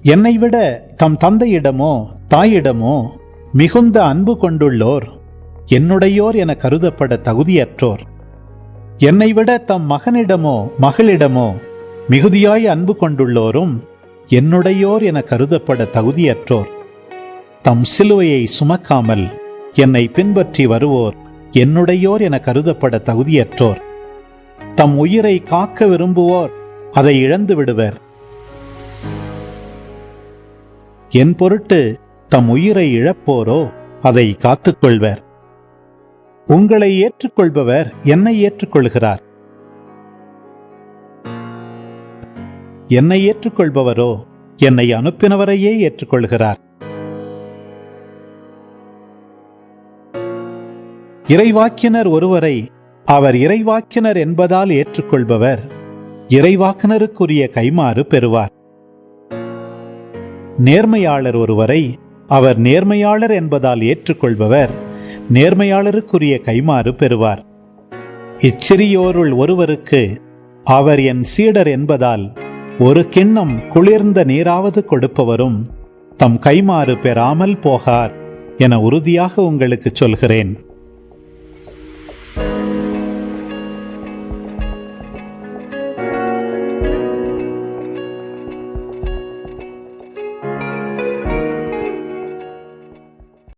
என்னை விட தம் தந்தையிடமோ தாயிடமோ மிகுந்த அன்பு கொண்டுள்ளோர் என்னுடையோர் என கருதப்பட தகுதியற்றோர். என்னை விட தம் மகனிடமோ மகளிடமோ மிகுதியாய் அன்பு கொண்டுள்ளோரும் என்னுடையோர் என கருதப்பட தகுதியற்றோர். தம் சிலுவையை சுமக்காமல் என்னை பின்பற்றி வருவோர் என்னுடையோர் என கருதப்பட தகுதியற்றோர். தம் உயிரை காக்க விரும்புவோர் அதை இழந்து விடுவர். என் பொருட்டு தம் உயிரை இழப்போரோ அதை காத்துக்கொள்வர். உங்களை ஏற்றுக்கொள்பவர் என்னை ஏற்றுக்கொள்கிறார். என்னை ஏற்றுக்கொள்பவரோ என்னை அனுப்பினவரையே ஏற்றுக்கொள்கிறார். இறைவாக்கினர் ஒருவரை அவர் இறைவாக்கினர் என்பதால் ஏற்றுக்கொள்பவர் இறைவாக்கினருக்குரிய கைமாறு பெறுவார். நேர்மையாளர் ஒருவரை அவர் நேர்மையாளர் என்பதால் ஏற்றுக்கொள்பவர் நேர்மையாளருக்குரிய கைமாறு பெறுவார். இச்சிறியோருள் ஒருவருக்கு அவர் என் சீடர் என்பதால் ஒரு கிண்ணம் குளிர்ந்த நீராவது கொடுப்பவரும் தம் கைமாறு பெறாமல் போகார் என உறுதியாக உங்களுக்கு சொல்கிறேன்.